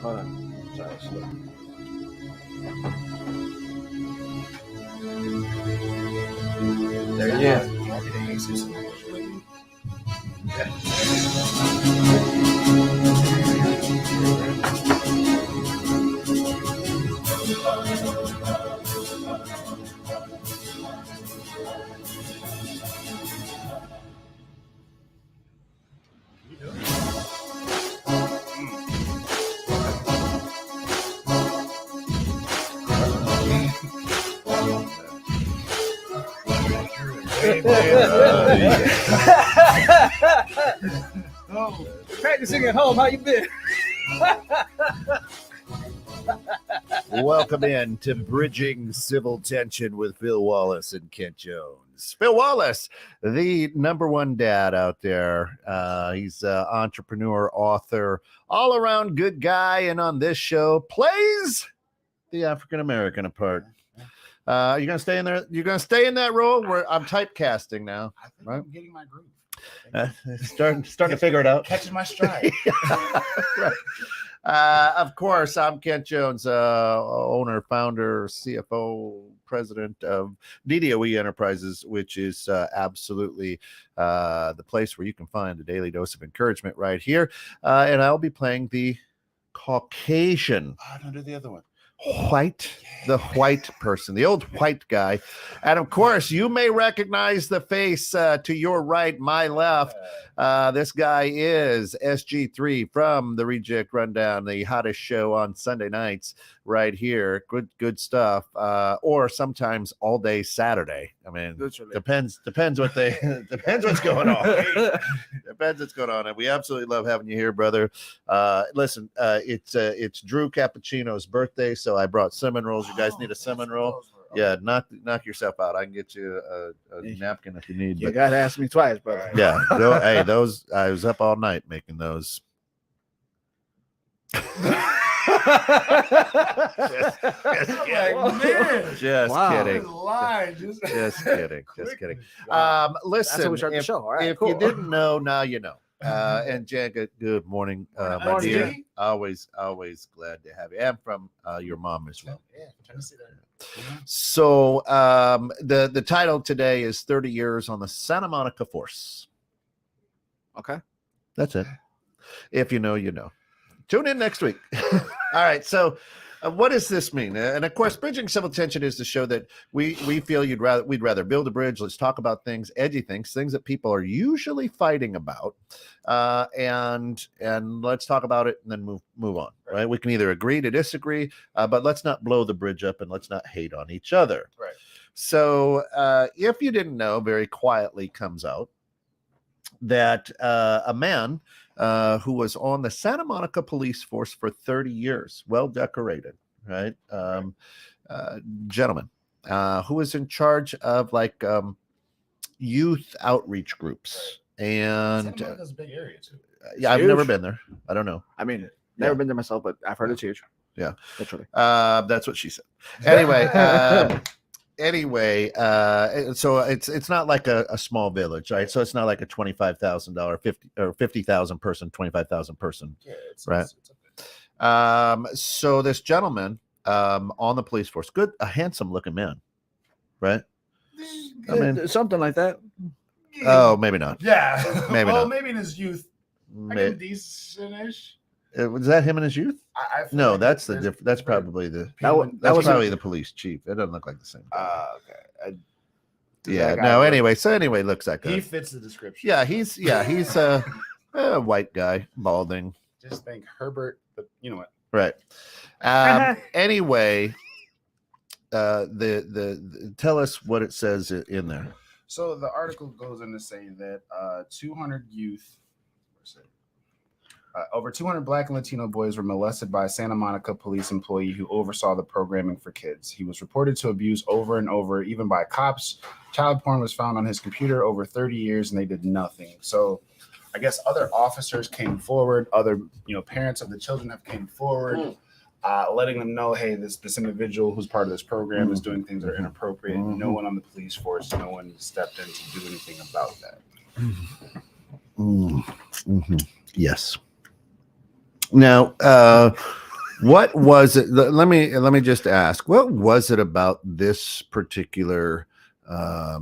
Hold on. Sorry, slow. There you go. Oh, practicing at home. How you been? Welcome in to Bridging Civil Tension with Phil Wallace and Kent Jones. Phil Wallace, the number one dad out there. He's an entrepreneur, author, all-around good guy, and on this show plays the African-American part. You're gonna stay in there. You're gonna stay in that role where I'm typecasting now. I think right? I'm getting my groove. Starting to figure it out. Catching my stride. Right. Of course, I'm Kent Jones, owner, founder, CFO, president of DDOE Enterprises, which is absolutely the place where you can find a daily dose of encouragement right here. And I'll be playing the Caucasian. Don't do the other one. The white person, the old white guy. And of course, you may recognize the face to your right, my left. This guy is SG3 from the Reject Rundown, the hottest show on Sunday nights right here. Good stuff. Or sometimes all day Saturday. I mean, Literally. depends what they depends what's going on. Depends what's going on. And we absolutely love having you here, brother. Listen, it's Drew Cappuccino's birthday, so I brought cinnamon rolls. You guys need a cinnamon roll? Yeah, knock yourself out. I can get you a napkin if you need. You gotta ask me twice, brother. Yeah, hey, those I was up all night making those. Just kidding. Just kidding. Listen, That's how we start the show. All right, if cool. you didn't know, now you know. And Jenga, good morning, my dear. Always glad to have you. And from your mom as well. Yeah, trying to see that. So the title today is 30 Years on the Santa Monica Force. Okay. That's it. If you know, you know. Tune in next week. All right. So what does this mean? And of course, Bridging Civil Tension is the show that we feel we'd rather build a bridge. Let's talk about things, edgy things that people are usually fighting about. And let's talk about it and then move on. Right. We can either agree to disagree, but let's not blow the bridge up and let's not hate on each other. Right. So if you didn't know, very quietly comes out that a man who was on the Santa Monica police force for 30 years, well decorated, right? Gentleman who was in charge of like youth outreach groups. And Santa Monica's a big area too. Yeah, I've never been there. I don't know. I mean, never been there myself, but I've heard it's huge. Yeah, literally. That's what she said. Anyway, so it's not like a small village, right? So it's not like a $25,000, 50,000 person, 25,000 person, right? So this gentleman on the police force, a handsome looking man, right? I mean, something like that. Oh, maybe not. Yeah, maybe not. Maybe in his youth, like decent-ish. Was that him in his youth? No, like that's that's probably the that was probably the police chief. It doesn't look like the same. Okay. Yeah. No. Anyway, looks like he fits the description. Yeah, he's a white guy, balding. Just think Herbert, but you know what? Right. Anyway, the tell us what it says in there. So the article goes on to say that 200 youth. Over 200 Black and Latino boys were molested by a Santa Monica police employee who oversaw the programming for kids. He was reported to abuse over and over, even by cops. Child porn was found on his computer over 30 years, and they did nothing. So I guess other officers came forward. Other parents of the children have came forward, letting them know, hey, this individual who's part of this program is doing things that are inappropriate. No one on the police force, no one stepped in to do anything about that. Yes. Now, What was it? Let me just ask. What was it about this particular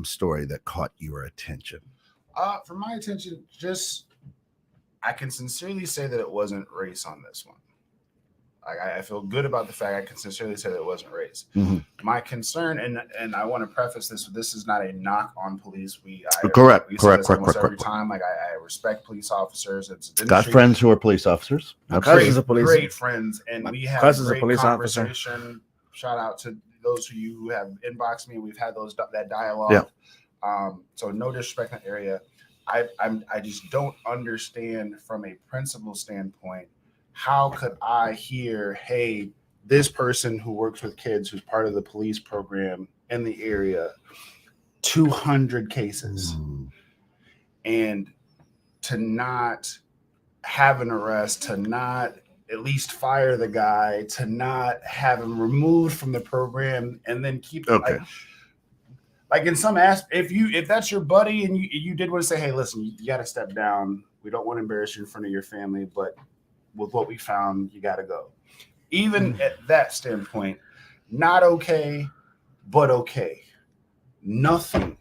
story that caught your attention? For my attention, I can sincerely say that it wasn't race on this one. I feel good about the fact I can sincerely say that it wasn't race. Mm-hmm. My concern, and I want to preface this with, this is not a knock on police. Correct. Every time, like I respect police officers. It's got friends who are police officers. Great friends, and we have great police conversation. Officer. Shout out to those of you who have inboxed me. We've had that dialogue. Yeah. So no disrespect in that area. I just don't understand from a principle standpoint. How could I hear, hey, this person who works with kids, who's part of the police program in the area, 200 cases, and to not have an arrest, to not at least fire the guy, to not have him removed from the program, and then keep it like in some aspect, if that's your buddy and you did want to say, hey, listen, you got to step down. We don't want to embarrass you in front of your family, but with what we found, you got to go. Even at that standpoint, not okay, but okay. Nothing.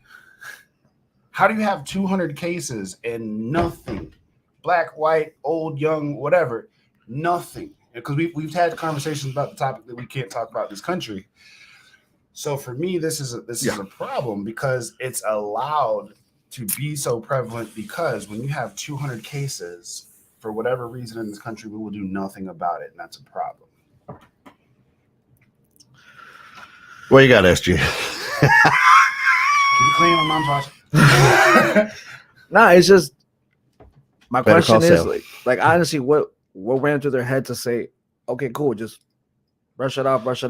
How do you have 200 cases and nothing? Black, white, old, young, whatever, nothing. Because we've had conversations about the topic that we can't talk about in this country. So for me, this is a problem because it's allowed to be so prevalent, because when you have 200 cases, for whatever reason in this country, we will do nothing about it, and that's a problem. What you got, SG? Keep it clean, my mom's watching. Nah, it's just my Better question call is Sal. like honestly, what ran through their head to say, okay, cool, just brush it off. Because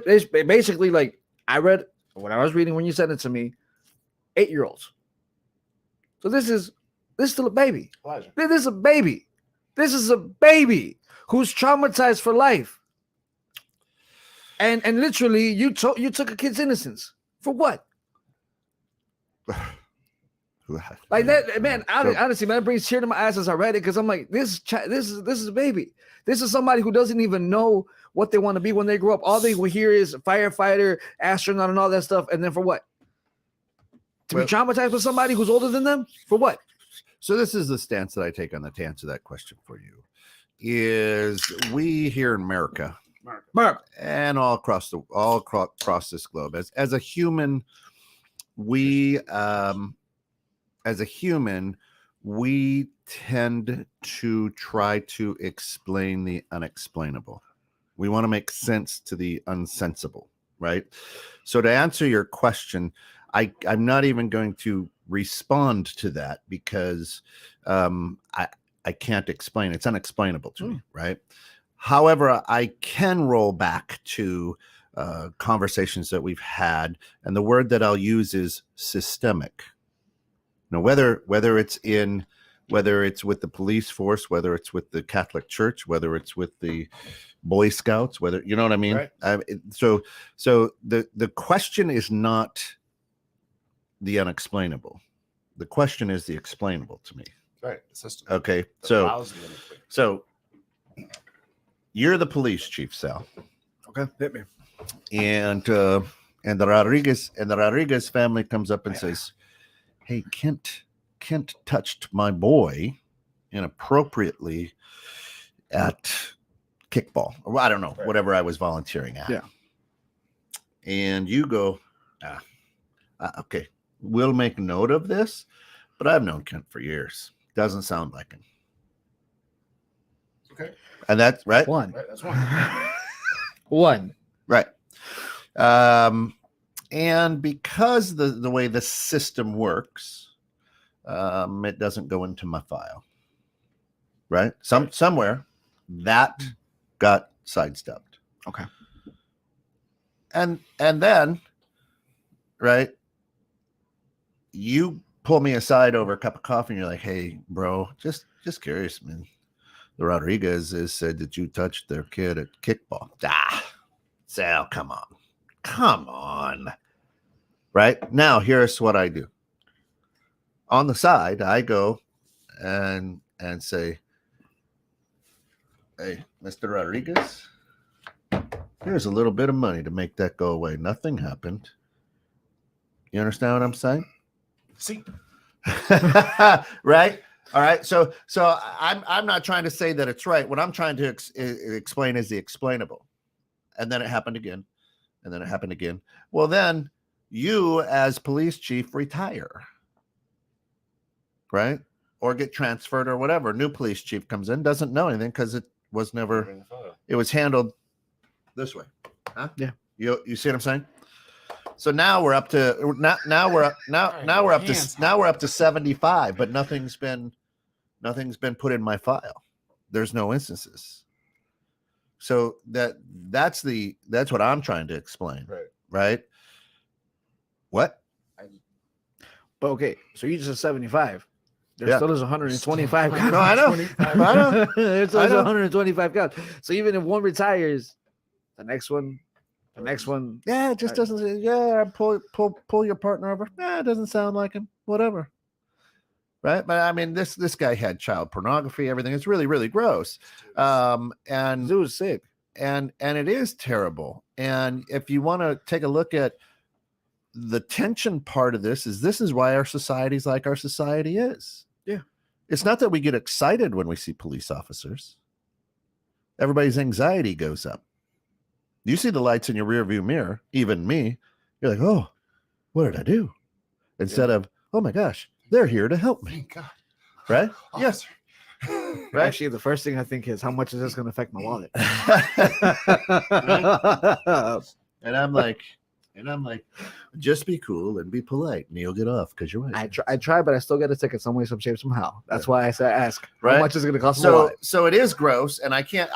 it's basically like I read when I was reading when you sent it to me, 8-year-olds. So this is still a baby. Elijah. This is a baby. This is a baby who's traumatized for life. And literally, you took a kid's innocence for what? Like that, man. Honestly, man, it brings tears to my eyes as I read it, because I'm like, this is a baby. This is somebody who doesn't even know what they want to be when they grow up. All they will hear is firefighter, astronaut, and all that stuff. And then for what? To be traumatized with somebody who's older than them? For what? So this is the stance that I take on to answer that question for you. Is we here in America, and all across this globe, as a human, we tend to try to explain the unexplainable. We want to make sense to the unsensible, right? So to answer your question, I'm not even going to respond to that, because I can't explain. It's unexplainable to me, right? However, I can roll back to conversations that we've had, and the word that I'll use is systemic. Now, whether it's with the police force, whether it's with the Catholic Church, whether it's with the Boy Scouts, whether you know what I mean. Right. So the question is not the unexplainable. The question is the explainable to me. Right. The system. Okay. So you're the police chief, Sal. Okay, hit me. And the Rodriguez family comes up and says, "Hey, Kent touched my boy inappropriately at kickball, or I don't know, whatever I was volunteering at." Yeah. And you go, okay, we'll make note of this, but I've known Kent for years. Doesn't sound like him. Okay. And that's right. One. Right, that's one. One. Right. And because the way the system works, it doesn't go into my file. Right? Somewhere that got sidestepped. Okay. And then, right, you pull me aside over a cup of coffee and you're like, "Hey, bro, just curious, man. The Rodriguezes said that you touched their kid at kickball." Sal, come on. Right? Now, here's what I do. On the side, I go and say, Hey, Mr. Rodriguez, here's a little bit of money to make that go away. Nothing happened. You understand what I'm saying? See, Right? All right. So I'm not trying to say that it's right. What I'm trying to explain is the explainable. And then it happened again. And then it happened again. Well, then you as police chief retire. Right? Or get transferred or whatever. New police chief comes in, doesn't know anything because it was never, it was handled this way. Huh? Yeah. You see what I'm saying? So now we're up to now we're up to 75, but nothing's been put in my file. There's no instances. So that's what I'm trying to explain. Right? What? But okay, so you just said 75. There still is 125 counts. No, I know. There's still 125 counts. So even if one retires, the next one, Yeah, it just doesn't. Yeah, pull your partner over. Yeah, it doesn't sound like him. Whatever. Right, but I mean, this guy had child pornography. Everything. It's really, really gross. And it was sick. And it is terrible. And if you want to take a look at the tension part of this is why our society is like our society is. Yeah. It's not that we get excited when we see police officers. Everybody's anxiety goes up. You see the lights in your rear view mirror, even me, you're like, oh, what did I do? Instead of, oh my gosh, they're here to help me. Thank God. Right? Yes. Right? Actually, the first thing I think is, how much is this going to affect my wallet? And I'm like, just be cool and be polite, and you'll get off because you're right. I try, but I still get a ticket some way, some shape, somehow. That's why I say ask. Right? How much is it going to cost my wallet? So it is gross, and I can't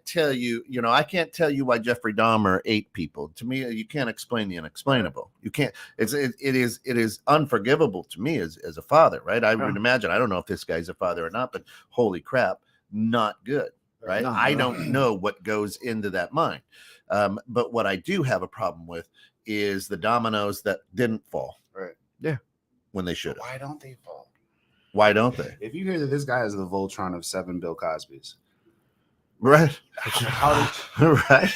tell you, I can't tell you why Jeffrey Dahmer ate people. To me, you can't explain the unexplainable. You can't. It is unforgivable to me as a father, right? I would imagine. I don't know if this guy's a father or not, but holy crap, not good, right? No. I don't know what goes into that mind. But what I do have a problem with is the dominoes that didn't fall. Right. Yeah. When they should have. Why don't they fall? Why don't they? If you hear that this guy is the Voltron of 7 Bill Cosby's, Right. how Right.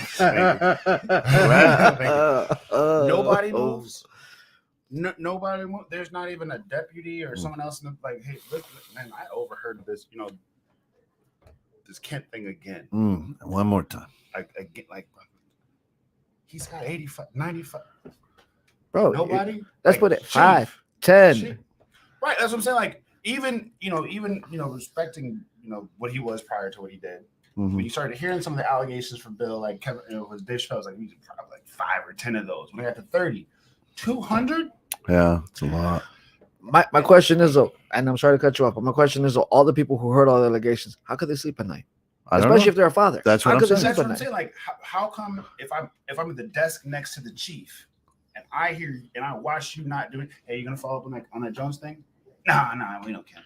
nobody moves. Nobody moves. There's not even a deputy or someone else in the, like, hey, look, man, I overheard this, this Kent thing again. One more time. Like he's got 85, 95. Bro, Nobody. Let's put it 5, 10. Chief. Right. That's what I'm saying. Like, even respecting, what he was prior to what he did. Mm-hmm. When you started hearing some of the allegations from Bill, like Kevin, was Dave Chappelle was like, we did probably like 5 or 10 of those. When I got to 30, 200. Yeah, it's a lot. My question is, though, and I'm sorry to cut you off, but my question is, though, all the people who heard all the allegations, how could they sleep at night? Especially if they're a father. That's what I'm saying. That's what I'm saying. Like, how come if I'm at the desk next to the chief and I hear and I watch you not doing, hey, you gonna follow up on that Jones thing? Nah, we don't care.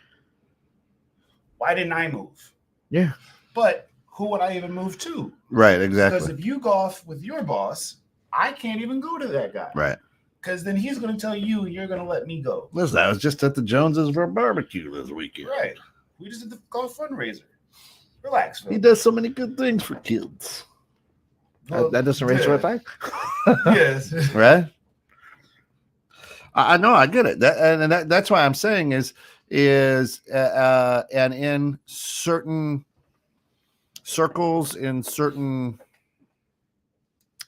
Why didn't I move? Yeah. But who would I even move to? Right, exactly. Because if you go off with your boss, I can't even go to that guy. Right. Because then he's gonna tell you you're gonna let me go. Listen, I was just at the Joneses for a barbecue this weekend. Right. We just did the golf fundraiser. Relax, Phil. He does so many good things for kids. Well, that doesn't raise your fact. Yes. Right? I know, I get it. That's why I'm saying is and in certain circles, in certain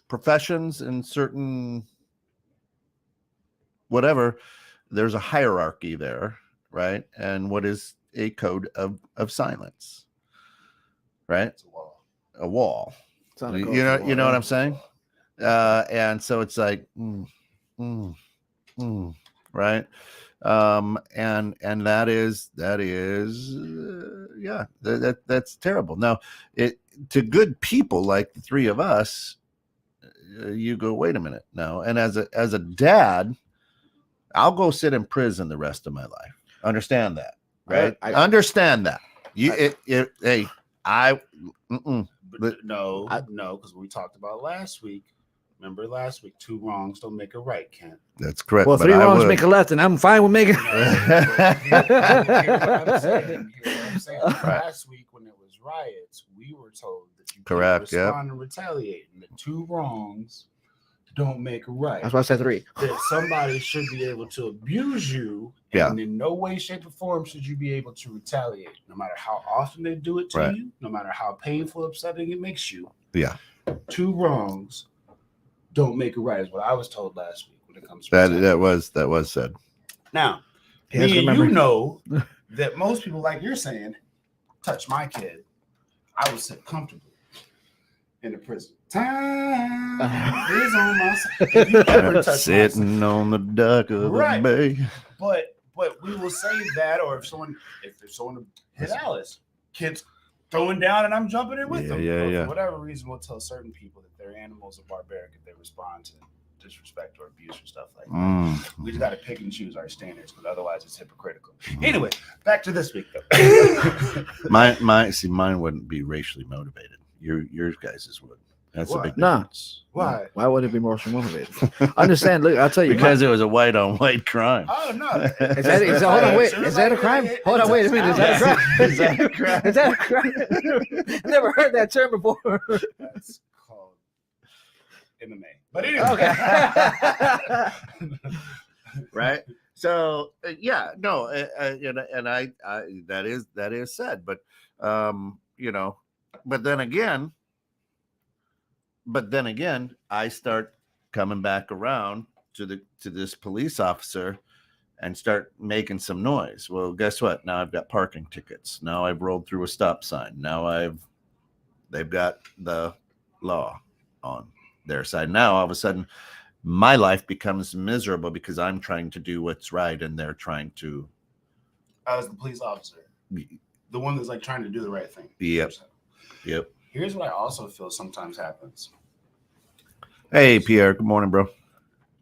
professions, in certain whatever, there's a hierarchy there, right? And what is a code of silence? Right? It's a wall. A wall. You know what I'm saying? And so it's like, right? And that's terrible. Now, to good people like the three of us, you go, wait a minute now. And as a dad, I'll go sit in prison the rest of my life. Understand that, right? I understand that. No, because we talked about last week. Remember last week, 2 wrongs don't make a right, Kent. That's correct. Well, 3 wrongs make a left, and I'm fine with making. Here's what I'm saying. Last week when it was riots, we were told that you Correct, can't respond and retaliate, and the two wrongs don't make a right. That's why I said 3. That somebody should be able to abuse you, and in no way, shape, or form should you be able to retaliate, no matter how often they do it to you, no matter how painful, upsetting it makes you. Yeah. Two wrongs don't make it right is what I was told last week when it comes to that was said. Now, me and you know that most people, like you're saying, touch my kid, I would sit comfortably in the prison. Time is on my side. If you ever touch sitting on the dock of the bay. But we will say that, or if someone hit Alice, kids throwing down and I'm jumping in with them. For whatever reason, we'll tell certain people that their animals are barbaric if they respond to disrespect or abuse or stuff like that. We just got to pick and choose our standards, because otherwise it's hypocritical. Anyway, back to this week though. mine wouldn't be racially motivated. Your guys's would. That's a big difference. Why? Why would it be more motivated? Understand? Look, I'll tell you. Because it was a white on white crime. Oh no! Hold on, wait. Is that a crime? Hold on, wait a minute. Is that a crime? Is that a crime? Is that a crime? I never heard that term before. That's called MMA. But anyway, right? So and I that is said, but but then again, I start coming back around to this police officer and start making some noise. Well, guess what? Now I've got parking tickets. Now I've rolled through a stop sign. Now they've got the law on their side. Now all of a sudden my life becomes miserable because I'm trying to do what's right and they're trying to. As the police officer, the one that's like trying to do the right thing. Yep. Here's what I also feel sometimes happens. Hey, Pierre. Good morning, bro.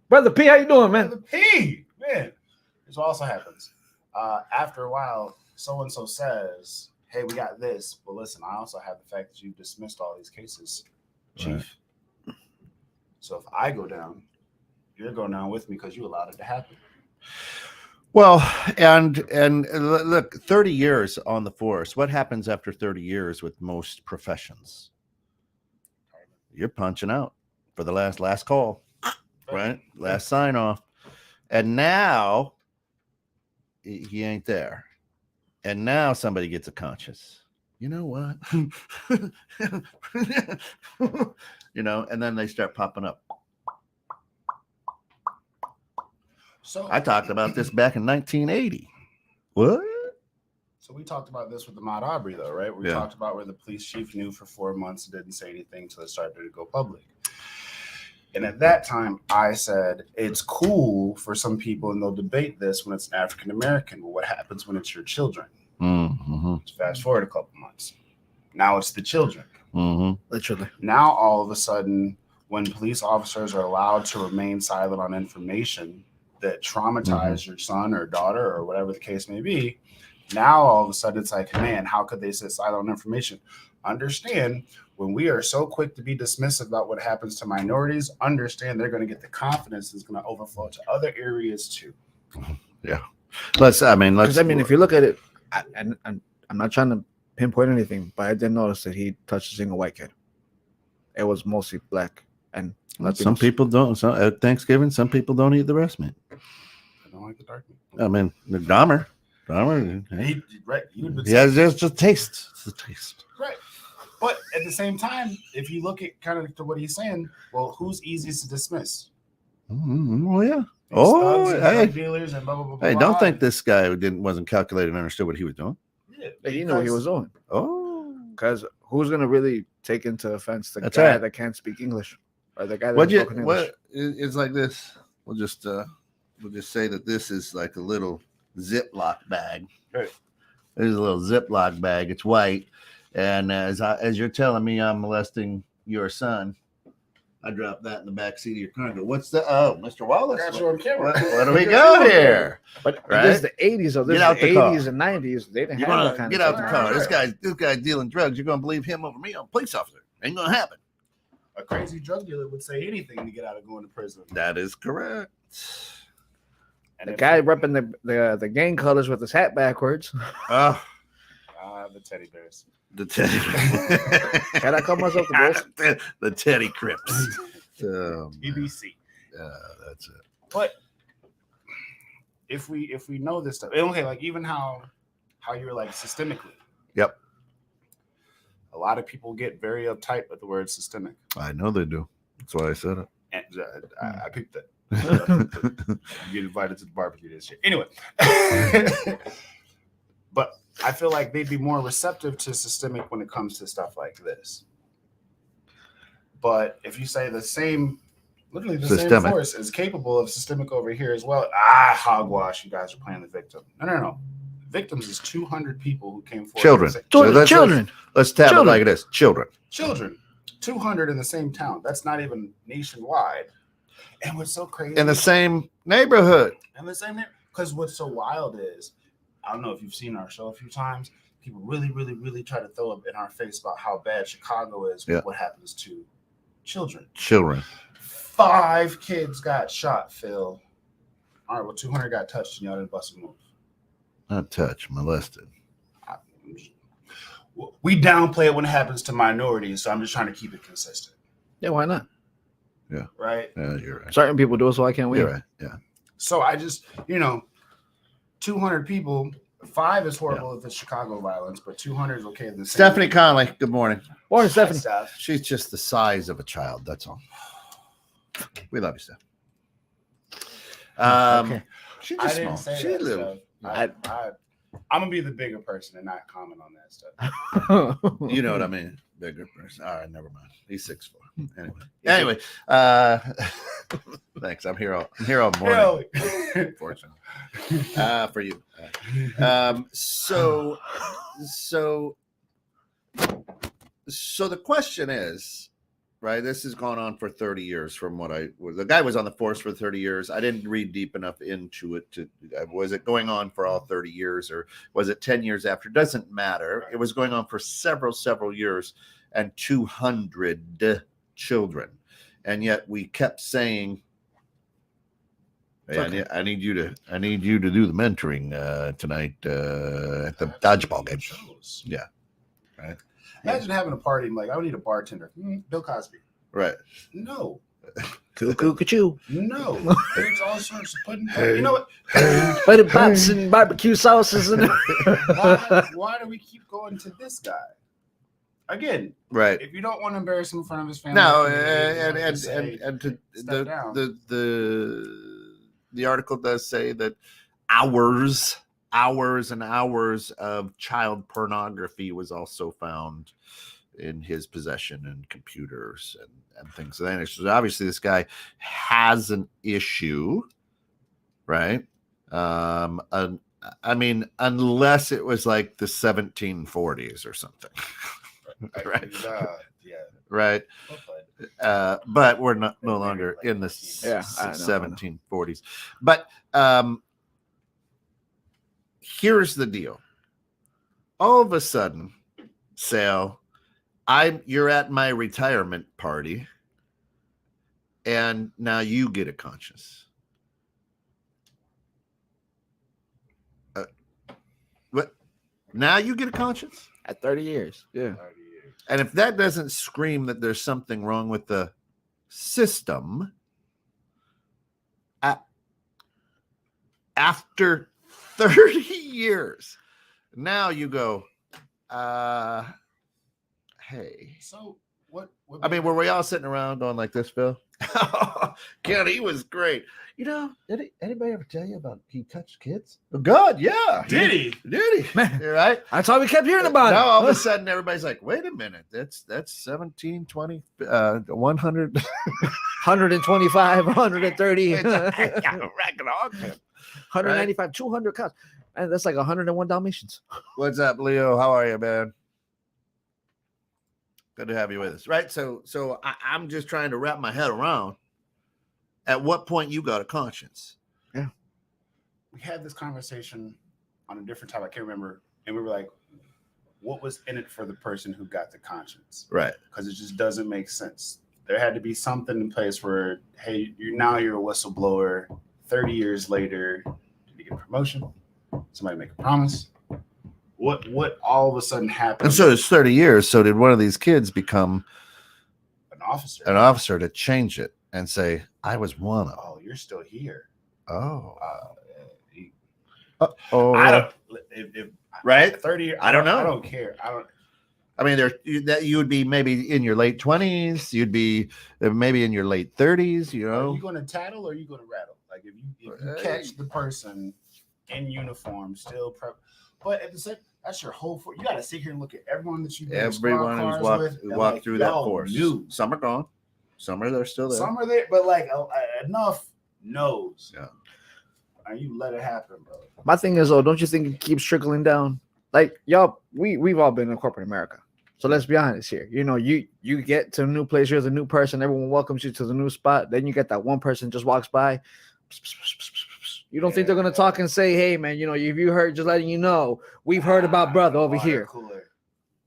Brother P, how you doing, man? Brother P, man. Here's what also happens. After a while, so-and-so says, hey, we got this. But listen, I also have the fact that you dismissed all these cases, Chief. Right. So if I go down, you're going down with me because you allowed it to happen. Well, and look, 30 years on the force. What happens after 30 years with most professions? You're punching out for the last call, right? Last sign off. And now he ain't there. And now somebody gets a conscience. You know what? And then they start popping up. So I talked about this back in 1980. What? So we talked about this with the Ahmaud Arbery, though, right? We talked about where the police chief knew for 4 months and didn't say anything until it started to go public. And at that time, I said, it's cool for some people, and they'll debate this when it's African American. Well, what happens when it's your children? Mm-hmm. Let's fast forward a couple months. Now it's the children. Mm-hmm. Literally. Now, all of a sudden, when police officers are allowed to remain silent on information that traumatize your son or daughter or whatever the case may be, now all of a sudden it's like, man, how could they sit silent on information? Understand, when we are so quick to be dismissive about what happens to minorities, understand they're going to get the confidence that's going to overflow to other areas too. Yeah. If you look at it, and I'm not trying to pinpoint anything, but I did notice that he touched a single white kid. It was mostly black and Latinos. Some people don't. At Thanksgiving, some people don't eat the breast meat. I don't like the dark meat. I mean, the Dahmer. He has just a taste. It's a taste. Right. But at the same time, if you look at kind of to what he's saying, well, who's easiest to dismiss? Well, yeah. Drug dealers and blah, blah, blah, hey, blah. don't think this guy wasn't calculated and understood what he was doing. Yeah, he knew what he was doing. Oh, because who's gonna really take into offense the That's guy right. that can't speak English or the guy that spoken English? It's like this. We'll just say that this is like a little Ziploc bag. Right. There's a little Ziploc bag. It's white, and as you're telling me I'm molesting your son, I dropped that in the back seat of your car. What's the Mr. Wallace? Got you on camera. What do we go here? But Right? this is the 80s, or this Get out is the the car. 80s and 90s. They didn't You have want that to kind get of out the stuff. car? This guy's dealing drugs. You're gonna believe him over me? I'm a police officer. Ain't gonna happen. A crazy drug dealer would say anything to get out of going to prison. That is correct. And The guy repping the gang colors with his hat backwards. Oh, The teddy bears. The teddy. Can I call myself the bears? The teddy crips. BBC. That's it. But if we know this stuff, okay, like even how you're like systemically. Yep. A lot of people get very uptight with the word systemic. I know they do. That's why I said it. And I picked that. You get invited to the barbecue this year. Anyway. But I feel like they'd be more receptive to systemic when it comes to stuff like this. But if you say literally the Systemic. same force is capable of systemic over here as well, hogwash, you guys are playing the victim. No. Victims is 200 people who came forward. Children. Children. Let's tab it like it is. Children. 200 in the same town. That's not even nationwide. And what's so crazy? In the same neighborhood. Because what's so wild is, I don't know if you've seen our show a few times, people really, really, really try to throw up in our face about how bad Chicago is with what happens to children. 5 kids got shot, Phil. All right, well, 200 got touched and y'all didn't bust a move. Not touched, molested. We downplay it when it happens to minorities, so I'm just trying to keep it consistent. Yeah, why not? Yeah. Right? Yeah, you're right. Certain people do it, so why can't we? You're right. Yeah. So I just, 200 people, 5 is horrible if it's Chicago violence, but 200 is okay. Stephanie Conley, good morning. Morning, Stephanie. She's just the size of a child. That's all. We love you, Steph. Okay. She's I just didn't small. say She's that little. stuff. I'm gonna be the bigger person and not comment on that stuff. You know what I mean? Bigger person. All right, never mind. He's 6'4". Anyway. Thanks. I'm here all morning. Fortunately. For you. So the question is, right? This has gone on for 30 years from the guy was on the force for 30 years. I didn't read deep enough into it was it going on for all 30 years or was it 10 years after? Doesn't matter. It was going on for several years and 200 children. And yet we kept saying, hey, I need you to do the mentoring tonight at the dodgeball game. Yeah. Right. Imagine having a party and like, I need a bartender. Bill Cosby. Right. No. Cuckoo. No. There's all sorts of pudding. You know what? But it pops and barbecue sauces and why do we keep going to this guy? Again, right. If you don't want to embarrass him in front of his family, no, the article does say that hours and hours of child pornography was also found in his possession and computers and things of that nature. So obviously this guy has an issue, right? I mean, unless it was like the 1740s or something. Right. Right. But we're no longer in the 1740s. But here's the deal. All of a sudden, Sal, you're at my retirement party, and now you get a conscience. What? Now you get a conscience? At 30 years. Yeah. And if that doesn't scream that there's something wrong with the system, after 30 years, now you go, hey. So what I mean, were we all sitting around going like this, Phil? Ken, he was great. You know, did anybody ever tell you about he touched kids? Oh, God, yeah. Did he? Man, you're right. That's all we kept hearing about. Now all of a sudden everybody's like, wait a minute, that's 17, 20, 100. 125, 130. 195, right? 200 cows. And that's like 101 Dalmatians. What's up, Leo? How are you, man? Good to have you with us. Right. So I'm just trying to wrap my head around at what point you got a conscience. Yeah. We had this conversation on a different time. I can't remember. And we were like, what was in it for the person who got the conscience? Right. Because it just doesn't make sense. There had to be something in place where, hey, you're a whistleblower. 30 years later, did you get a promotion? Somebody make a promise? what all of a sudden happened? And so it's 30 years. So did one of these kids become an officer to change it and say, I was one of. Oh, you're still here. Oh. I don't. If right? 30. I don't know. I don't care. I mean, you would be maybe in your late 20s. You'd be maybe in your late 30s. You know, are you going to tattle or are you going to rattle? Like if you catch the person in uniform, still prep, but at the same, that's your whole force. You got to sit here and look at everyone that you've been everyone who's walked through that force. Some are gone. Some are still there. Some are there, but like enough knows. Yeah. And you let it happen, bro. My thing is, though, don't you think it keeps trickling down? Like y'all, we've all been in corporate America. So let's be honest here. You know, you get to a new place, you're the new person, everyone welcomes you to the new spot. Then you get that one person just walks by. You don't think they're gonna talk and say, hey man, you know, if you heard, just letting you know, we've heard about brother over here. Cooler.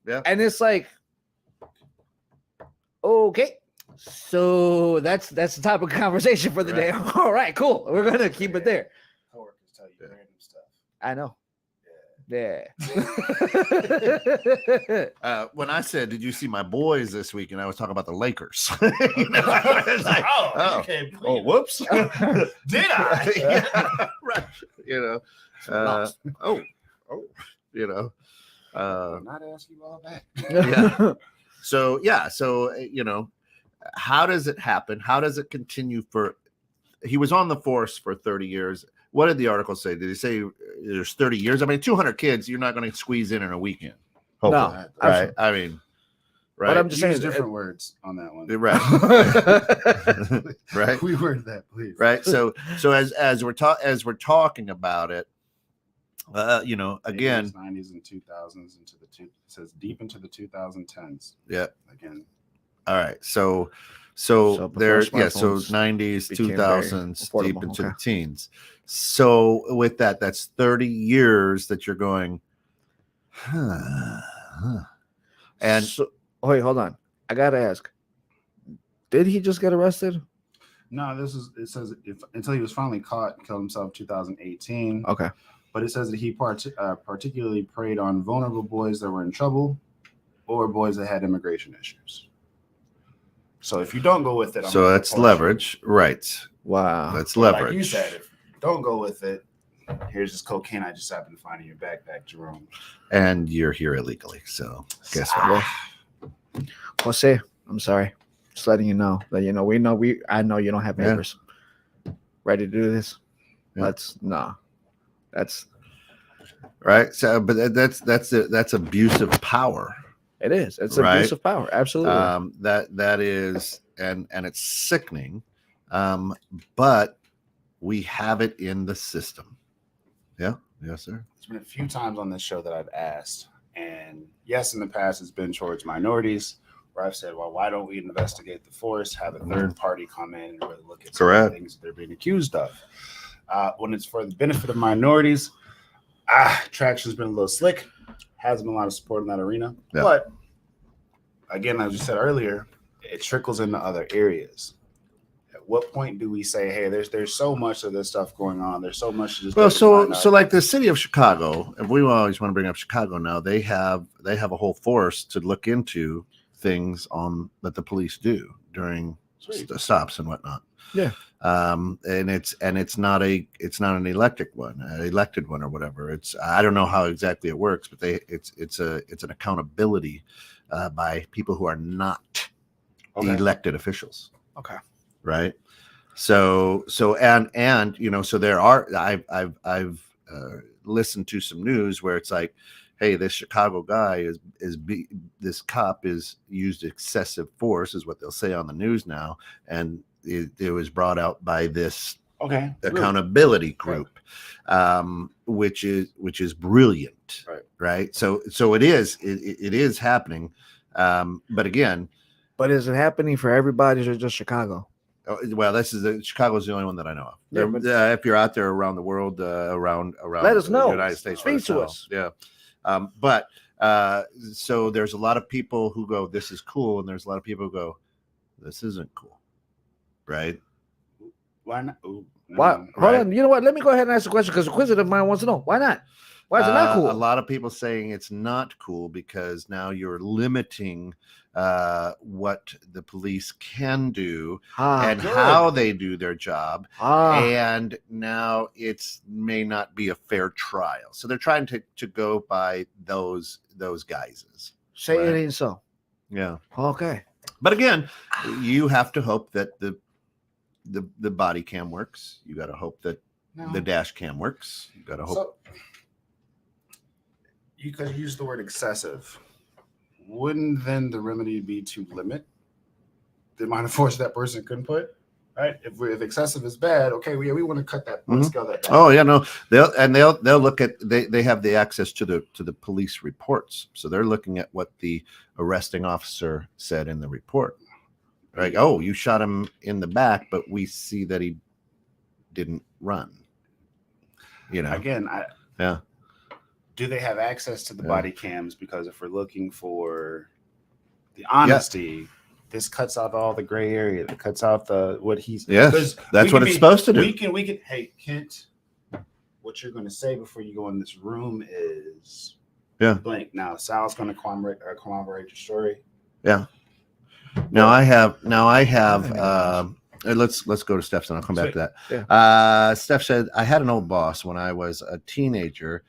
Yeah. And it's like, okay. So that's the type of conversation for the day. All right, cool. We're gonna keep it there. Coworkers tell you random stuff. I know. Yeah. When I said, "Did you see my boys this week?" and I was talking about the Lakers. Okay. Oh, whoops! Did I? Yeah, right. You know. You know. Not asking you all that. Yeah. So you know, how does it happen? How does it continue for? He was on the force for 30 years. What did the article say? Did he say there's 30 years? I mean, 200 kids, you're not going to squeeze in a weekend. Hopefully. No, right? I mean, right. But I'm just saying different words on that one. Right. Right. We word that, please. Right. So as we're talking about it, you know, again, 90s and 2000s it says deep into the 2010s. Yeah. Again. All right. So there, so 90s, 2000s, deep into the teens. So with that's 30 years that you're going, and so, wait, hold on. I gotta ask. Did he just get arrested? No, it says until he was finally caught and killed himself in 2018. Okay. But it says that he particularly preyed on vulnerable boys that were in trouble or boys that had immigration issues. So if you don't go with it, so that's leverage, right? Wow, that's leverage. Like you said, if you don't go with it, here's this cocaine I just happened to find in your backpack, Jerome. And you're here illegally. So guess what? Jose, I'm sorry. Just letting you know that I know you don't have papers. Ready to do this? Yeah. That's right. So, but that's abuse of power. It is. It's right? abuse of power. Absolutely. That is, and it's sickening. But we have it in the system. Yeah. Yes, sir. There's been a few times on this show that I've asked, and yes, in the past it's been towards minorities where I've said, well, why don't we investigate the force, have a third party come in and really look at some of the things that they're being accused of. When it's for the benefit of minorities, traction's been a little slick. Hasn't been a lot of support in that arena. Yeah. But again, as you said earlier, it trickles into other areas. At what point do we say, hey, there's so much of this stuff going on. There's so much to just so like the city of Chicago, if we always want to bring up Chicago now, they have a whole force to look into things that the police do during the stops and whatnot. Yeah. And it's not an elected one or whatever. I don't know how exactly it works, but it's an accountability by people who are not elected officials. Okay. Right. So and you know, so there are I've listened to some news where it's like, hey, this Chicago guy this cop is used excessive force, is what they'll say on the news now, and it was brought out by this accountability group, which is brilliant, right? So it is happening, but again, is it happening for everybody or just Chicago? Well, Chicago's the only one that I know of. If you're out there around the world, around let us know. The United States, speak to us. Yeah, but so there's a lot of people who go, "This is cool," and there's a lot of people who go, "This isn't cool." Right? Why not? Why? Hold on. You know what? Let me go ahead and ask a question because inquisitive mind wants to know why not. Why is it not cool? A lot of people saying it's not cool because now you're limiting what the police can do and good. how they do their job. Ah. And now it's may not be a fair trial. So they're trying to go by those guises. Say Right. it ain't so. Yeah. Okay. But again, you have to hope that the body cam works. You got to hope that the dash cam works. You got to hope. So, you could use the word excessive. Wouldn't then the remedy be to limit the amount of force that person can put? Right? If excessive is bad, okay, we want to cut that. Mhm. Scale that down. Oh yeah, no, they'll look at they have the access to the police reports, so they're looking at what the arresting officer said in the report. Like, oh, you shot him in the back, but we see that he didn't run. You know, Again, yeah. Do they have access to the body cams? Because if we're looking for the honesty, this cuts out all the gray area. It cuts out what he's. Yes, that's what it's supposed to do. We can. Hey, Kent, what you're going to say before you go in this room is blank. Now Sal's going to corroborate your story. Yeah. Now I have. Let's go to Steph's and I'll come back to that. Yeah. Steph said, I had an old boss when I was a teenager.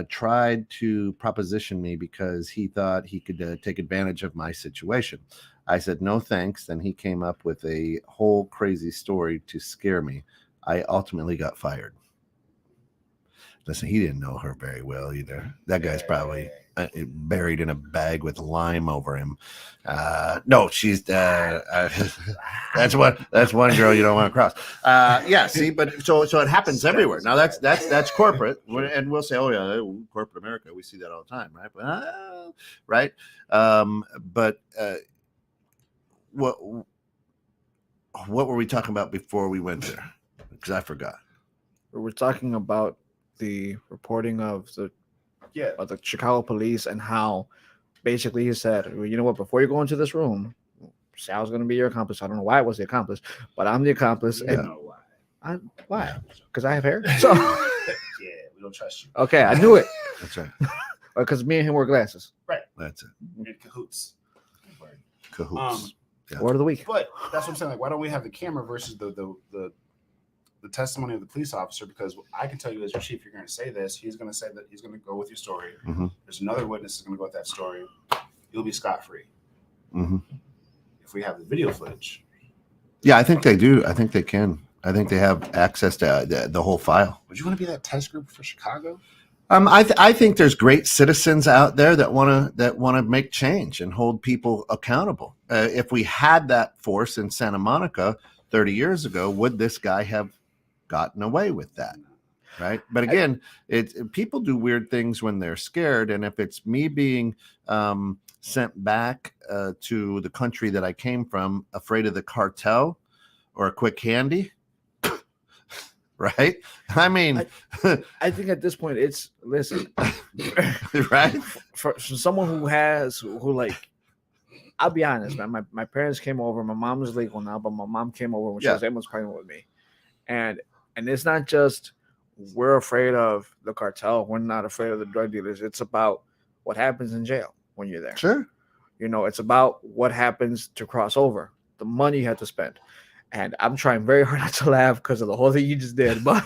Tried to proposition me because he thought he could take advantage of my situation. I said, no, thanks. Then he came up with a whole crazy story to scare me. I ultimately got fired. Listen, he didn't know her very well either. That guy's probably buried in a bag with lime over him. No, she's that's one girl you don't want to cross. Yeah, see, but so it happens everywhere. Now that's corporate, and we'll say, oh yeah, corporate America, we see that all the time, right? But, right? But what were we talking about before we went there? Because I forgot. We're talking about the reporting of the Chicago police and how basically he said, well, you know what, before you go into this room, Sal's going to be your accomplice. I don't know why it was the accomplice, but I'm the accomplice. You know why? Why? Because I have hair. So we don't trust you. Okay, I knew it. That's right. Because me and him wear glasses. Right. That's it. In cahoots. Cahoots. Word of the week. But that's what I'm saying. Like, why don't we have the camera versus the testimony of the police officer? Because I can tell you as your chief, you're going to say this. He's going to say that he's going to go with your story. Mm-hmm. There's another witness who's going to go with that story. You'll be scot-free. Mm-hmm. If we have the video footage. Yeah, I think they do. I think they can. I think they have access to the whole file. Would you want to be that test group for Chicago? I think there's great citizens out there that want to make change and hold people accountable. If we had that force in Santa Monica 30 years ago, would this guy have gotten away with that? Right. But again, people do weird things when they're scared. And if it's me being sent back to the country that I came from, afraid of the cartel or a quick handy, right? I mean, I think at this point it's right. For someone who like, I'll be honest, man. My parents came over. My mom is legal now, but my mom came over when she was 8 months pregnant with me, and it's not just we're afraid of the cartel. We're not afraid of the drug dealers. It's about what happens in jail when you're there. Sure. You know, it's about what happens to cross over, the money you have to spend. And I'm trying very hard not to laugh because of the whole thing you just did. But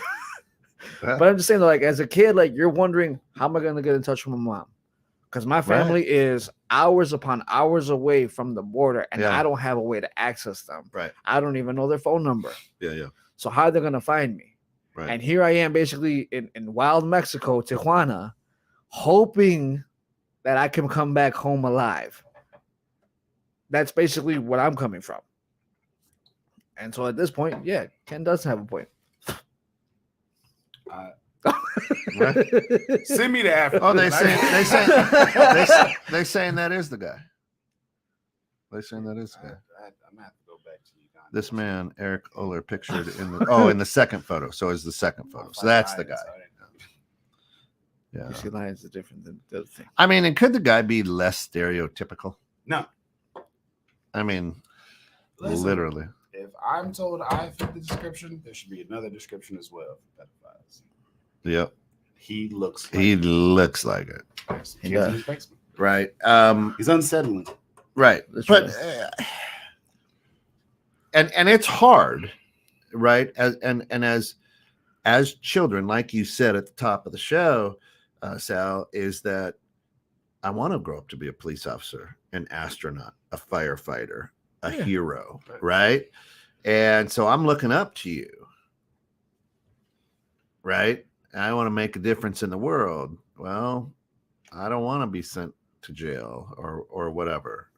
but I'm just saying, like, as a kid, like, you're wondering, how am I going to get in touch with my mom? Because my family is hours upon hours away from the border, and I don't have a way to access them. Right. I don't even know their phone number. Yeah. So how are they going to find me? Right. And here I am basically in wild Mexico, Tijuana, hoping that I can come back home alive. That's basically what I'm coming from. And so at this point, yeah, Ken does have a point. Send me to Africa. Oh, they saying that is the guy. They saying that is the guy. I'm gonna have to go back to Uganda. This man, Eric Oler, pictured in the second photo. So is the second photo. So that's the guy. Yeah. You see, lions are different than the other thing. I mean, and could the guy be less stereotypical? No. I mean, Listen, literally. If I'm told I fit the description, there should be another description as well for pedophiles. Yep. He looks like it. He kids in his basement. Right. He's unsettling. Right. That's But right. and it's hard, right? As children, like you said at the top of the show, Sal, is that I want to grow up to be a police officer, an astronaut, a firefighter, a hero, right? And so I'm looking up to you, right? I want to make a difference in the world. Well, I don't want to be sent to jail or whatever.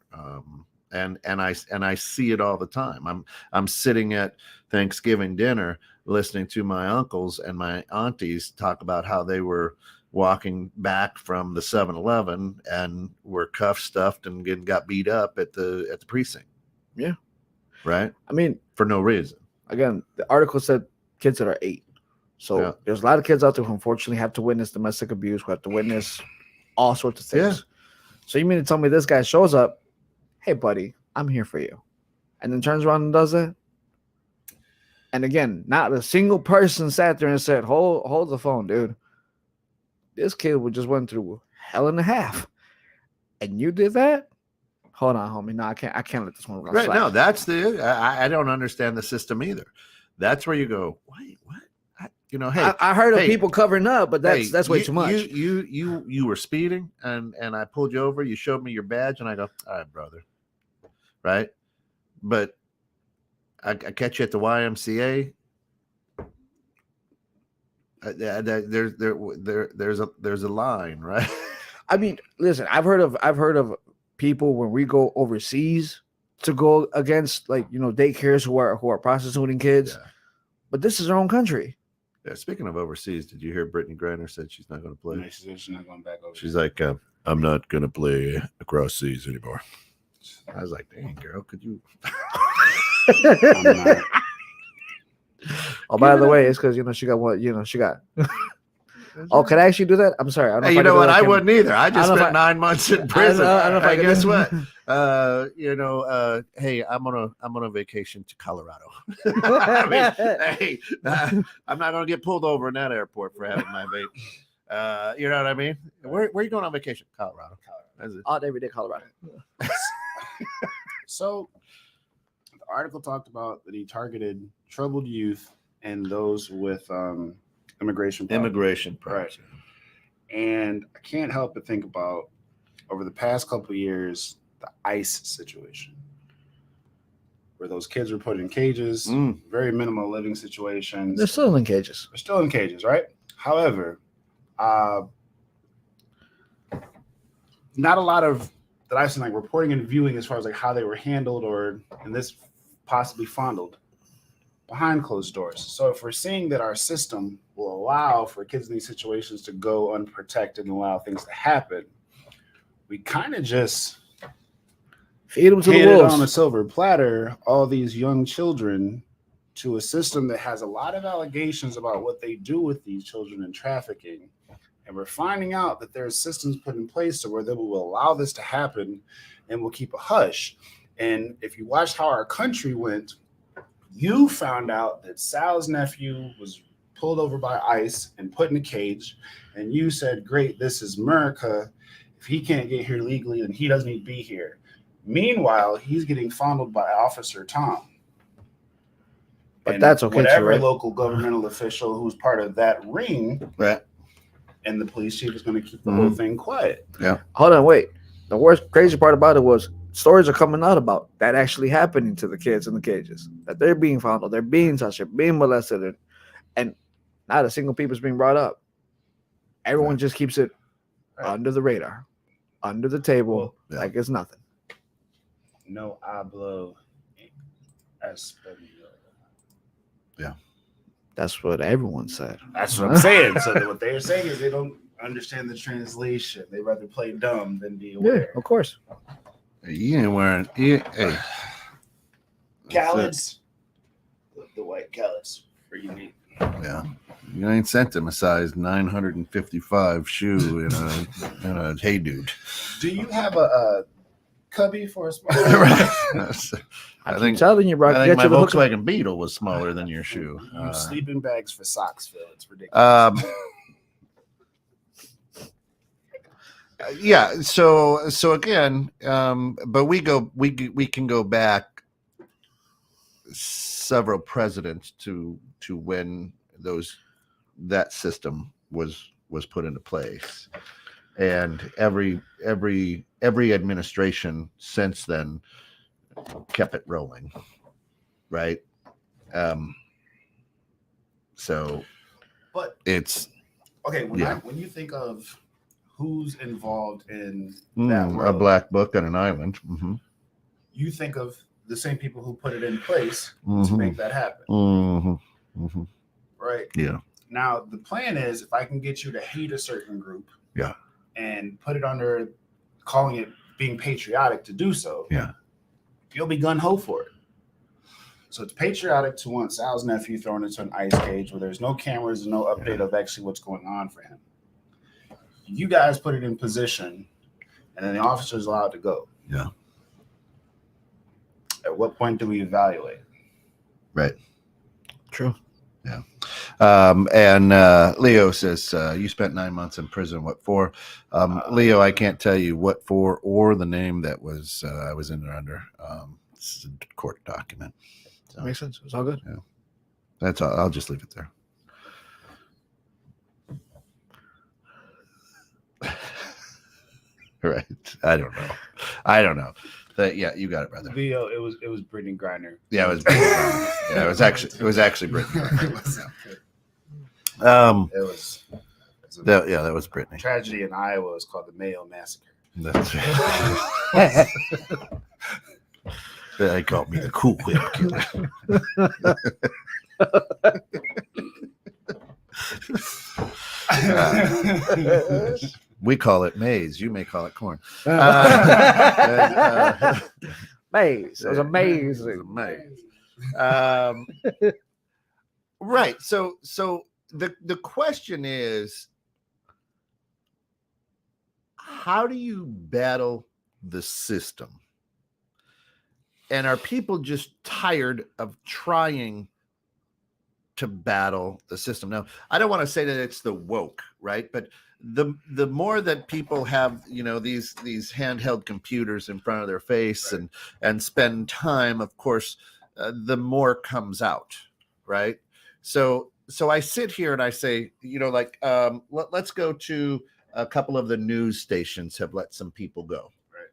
And I see it all the time. I'm sitting at Thanksgiving dinner listening to my uncles and my aunties talk about how they were walking back from the 7-Eleven and were cuffed, stuffed, and got beat up at the precinct. Yeah. Right. I mean, for no reason. Again, the article said kids that are 8. So there's a lot of kids out there who unfortunately have to witness domestic abuse, who have to witness all sorts of things. Yeah. So you mean to tell me this guy shows up, hey, buddy, I'm here for you, and then turns around and does it? And again, not a single person sat there and said, hold the phone, dude. This kid just went through hell and a half, and you did that? Hold on, homie. No, I can't let this one run. Right. No, that's I don't understand the system either. That's where you go, wait, what? Hey, I heard of people covering up, but that's way too much. You were speeding and I pulled you over. You showed me your badge, and I go, all right, brother. Right. But I catch you at the YMCA. There's a line, right? I mean, listen, I've heard of people when we go overseas to go against daycares who are prostituting kids, but this is our own country. Yeah. Speaking of overseas, did you hear Brittany Griner said she's not going to play? No, she said she's not going back over. She's like, I'm not going to play across seas anymore. I was like, dang, girl, could you? Oh, by the way, it's because she got what she got. Oh, can I actually do that? I'm sorry. I don't know hey, you know what? I wouldn't either. I just spent 9 months in prison. I don't know if guess what? Hey, I'm on a vacation to Colorado. I mean, hey, I'm not gonna get pulled over in that airport for having my vape. You know what I mean? Where are you going on vacation? Colorado. Every day, Colorado. So, the article talked about that he targeted troubled youth and those with immigration problems. Right. And I can't help but think about over the past couple of years the ICE situation, where those kids were put in cages, very minimal living situations. They're still in cages. Right? However, not a lot of that I've seen reporting and viewing as far as how they were handled or in this possibly fondled behind closed doors. So if we're seeing that our system will allow for kids in these situations to go unprotected and allow things to happen, we kind of just feed them to the wolves on a silver platter all these young children to a system that has a lot of allegations about what they do with these children in trafficking. And we're finding out that there's systems put in place to where they will allow this to happen and will keep a hush. And if you watch how our country went, you found out that Sal's nephew was pulled over by ICE and put in a cage. And you said, great, this is America. If he can't get here legally, then he doesn't need to be here. Meanwhile, he's getting fondled by Officer Tom. But that's okay. Whatever local governmental official who's part of that ring, right? And the police chief is going to keep the whole thing quiet. Yeah. Hold on, wait. The worst, crazy part about it was stories are coming out about that actually happening to the kids in the cages. That they're being fondled, they're being touched, they're being molested, and not a single peep is being brought up. Everyone just keeps it under the radar, under the table, like it's nothing. No hablo español. Yeah. That's what everyone said. That's what I'm saying. So what they're saying is they don't understand the translation. They rather play dumb than be aware. Yeah, of course. You ain't wearing hey. Callets. The white callets for unique. Yeah. You ain't sent him a size 955 shoe in a hey dude. Do you have a cubby for a small? I think telling you, bro. I think my Volkswagen Beetle was smaller than your shoe. Sleeping bags for socks, Phil. It's ridiculous. Yeah. So again, but we can go back several presidents to when that system was put into place, and every administration since then kept it rolling, right? So But it's okay, when yeah. when you think of who's involved in that a world, black book on an island. Mm-hmm. you think of the same people who put it in place to Mm-hmm. make that happen. Mm-hmm. Mm-hmm. Right. Yeah. Now the plan is if I can get you to hate a certain group, yeah, and put it under calling it being patriotic to do so, yeah, you'll be gun ho for it. So it's patriotic to want Sal's nephew thrown into an ice cage where there's no cameras and no update of actually what's going on for him. You guys put it in position, and then the officer's allowed to go. Yeah. At what point do we evaluate? Right. True. Yeah. And Leo says you spent 9 months in prison. What for? Leo, I can't tell you what for or the name that was I was in there under. It's a court document. So, Makes sense. It's all good. Yeah. That's all. I'll just leave it there. Right. I don't know. But yeah, you got it, brother. Leo, it was Brittany Griner. Yeah, it was Brittany Griner. Yeah, it was actually Brittany Griner. That was Brittany. Tragedy in Iowa is called the Mayo Massacre. That's right. They called me the Cool Whip Killer. We call it maize. You may call it corn. Maize. It was amazing. Maize. Right. So the question is, how do you battle the system? And are people just tired of trying to battle the system? Now, I don't want to say that it's the woke, right? But the more that people have, these handheld computers in front of their face, right, and spend time, of course, the more comes out, right? So I sit here and I say, let's go to a couple of the news stations have let some people go.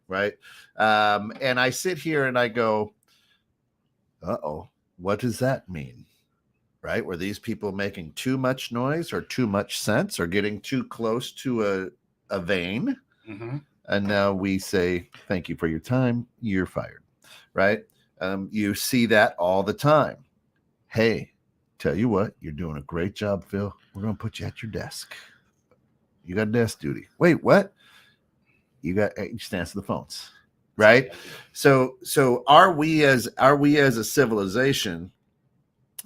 Right. And I sit here and I go, what does that mean? Right. Were these people making too much noise or too much sense or getting too close to a vein? Mm-hmm. And now we say, thank you for your time. You're fired. Right. You see that all the time. Hey, tell you what, you're doing a great job, Phil. We're going to put you at your desk. You got desk duty. Wait, what? You just answer the phones, right? So are we as a civilization?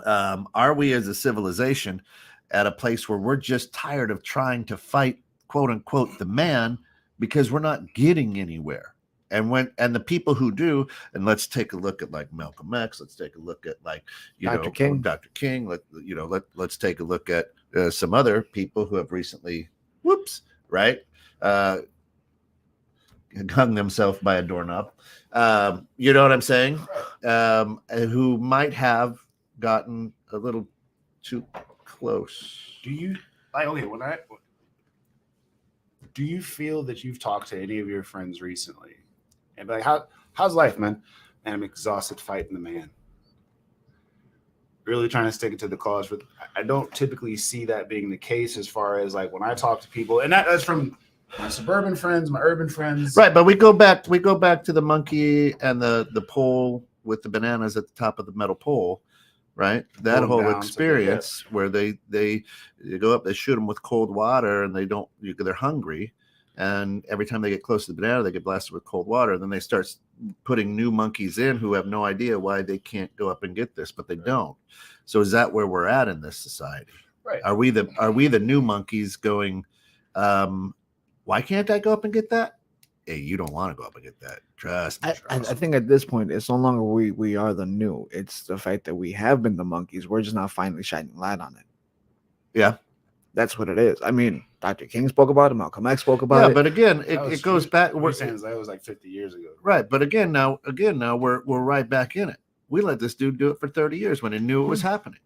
Are we as a civilization at a place where we're just tired of trying to fight, quote unquote, the man because we're not getting anywhere? And the people who do, and let's take a look at like Malcolm X. Let's take a look at like Dr. King. Let's take a look at some other people who have recently, right. Hung themselves by a doorknob, you know what I'm saying? Who might have gotten a little too close. Do you do you feel that you've talked to any of your friends recently and be like, how's life, man? And I'm exhausted fighting the man. Really trying to stick it to the cause. But I don't typically see that being the case as far as like when I talk to people, and that's from my suburban friends, my urban friends. Right, but we go back to the monkey and the pole with the bananas at the top of the metal pole, right? That whole experience where they go up, they shoot them with cold water, and they're hungry, and every time they get close to the banana, they get blasted with cold water. Then they start putting new monkeys in who have no idea why they can't go up and get this, but they don't. So is that where we're at in this society? Right. Are we the new monkeys going? Why can't I go up and get that? Hey, you don't want to go up and get that. Trust me. I think at this point, it's no longer we are the new. It's the fact that we have been the monkeys. We're just not finally shining light on it. Yeah. That's what it is. I mean, Dr. King spoke about it. Malcolm X spoke about Yeah, it. but again, it goes back. We're saying that was like 50 years ago. Right, but again, now we're right back in it. We let this dude do it for 30 years when he knew it was happening,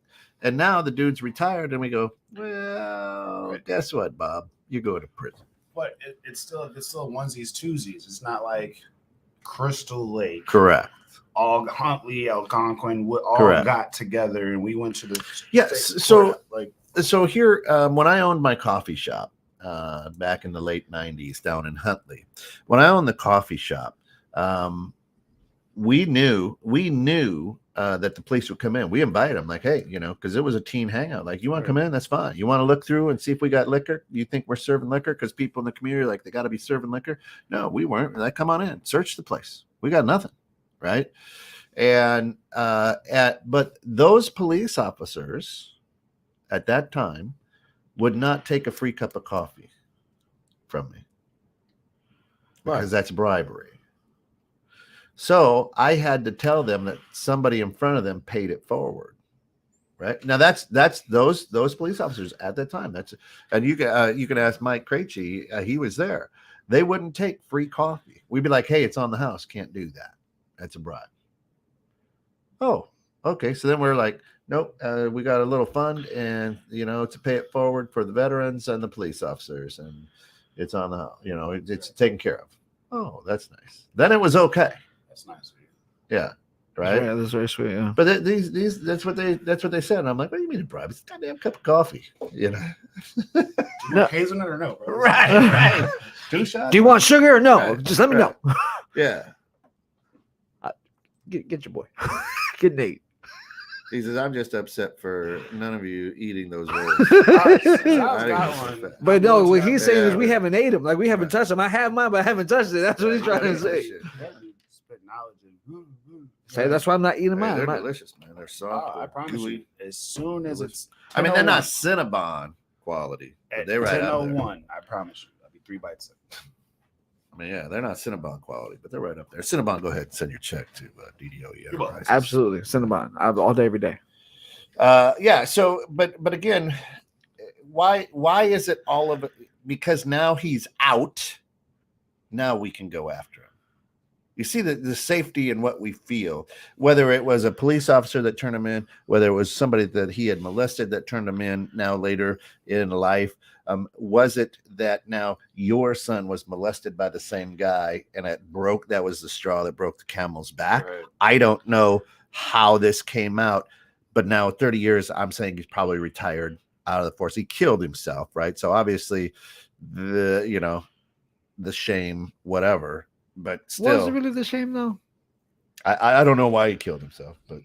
and now the dude's retired, and we go, well, guess what, Bob? You go to prison. But it's still onesies, twosies. It's not like Crystal Lake. Correct. All Huntley, Algonquin, all Correct. got together, and we went to the So here, when I owned my coffee shop back in the late 90s down in Huntley, when I owned the coffee shop, we knew that the police would come in. We invited them, like, hey, because it was a teen hangout. Like, you want to come in? That's fine. You want to look through and see if we got liquor? You think we're serving liquor? Because people in the community are like, they got to be serving liquor. No, we weren't. Like, come on in, search the place. We got nothing, right? And but those police officers at that time would not take a free cup of coffee from me because that's bribery. So I had to tell them that somebody in front of them paid it forward. Right now, that's those police officers at that time. And you can ask Mike Krejci. He was there. They wouldn't take free coffee. We'd be like, hey, it's on the house. Can't do that. That's a bribe. Oh, okay. So then we're like, nope, we got a little fund, and to pay it forward for the veterans and the police officers, and it's on the it's taken care of. Oh, that's nice. Then it was okay. That's nice. Yeah, right. Yeah, that's very sweet. Yeah, but these that's what they said. And I'm like, what do you mean a bribe? It's a goddamn cup of coffee. No. Hazelnut or no? Bro? Right. 2 shots. Do you want sugar or no? Right. Just let me know. Yeah. Get your boy. Get Nate. He says, I'm just upset for none of you eating those rolls. But no, what he's saying is we haven't ate them. Like, we haven't touched them. I have mine, but I haven't touched it. That's what he's trying to say. Say that's why I'm not eating mine. They're delicious, man. They're soft. I promise you. As soon as it's, I mean, they're not Cinnabon quality. At they're right up there. 10:01, I promise you. I'll be 3 bites in. I mean, yeah, they're not Cinnabon quality, but they're right up there. Cinnabon, go ahead and send your check to DDOE Enterprises. Absolutely, Cinnabon. All day, every day. Yeah. So, but again, why is it all of it? Because now he's out. Now we can go after him. You see the safety in what we feel, whether it was a police officer that turned him in, whether it was somebody that he had molested that turned him in now later in life. Was it that now your son was molested by the same guy and that was the straw that broke the camel's back? Right. I don't know how this came out, but now 30 years, I'm saying he's probably retired out of the force. He killed himself, right? So obviously the shame, whatever. But still, was it really the shame though? I don't know why he killed himself, but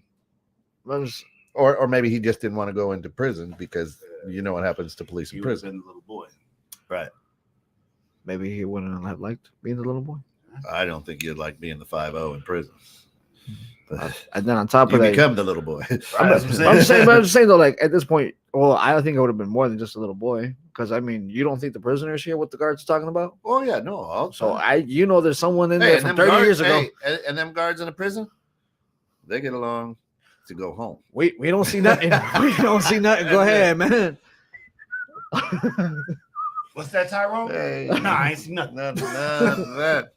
or maybe he just didn't want to go into prison because you know what happens to police in prison. He was a little boy, right? Maybe he wouldn't have liked being the little boy. I don't think you'd like being the 5-0 in prison. And then on top of that, become the little boy. I'm just saying though, like at this point, well, I think it would have been more than just a little boy. Because I mean, you don't think the prisoners hear what the guards are talking about? Oh yeah, no. So there's someone in there from 30 years ago. And them guards in the prison, they get along to go home. We don't see nothing. We don't see nothing. Go ahead, man. What's that, Tyrone? Hey, no, I ain't seen nothing. Nothing of that.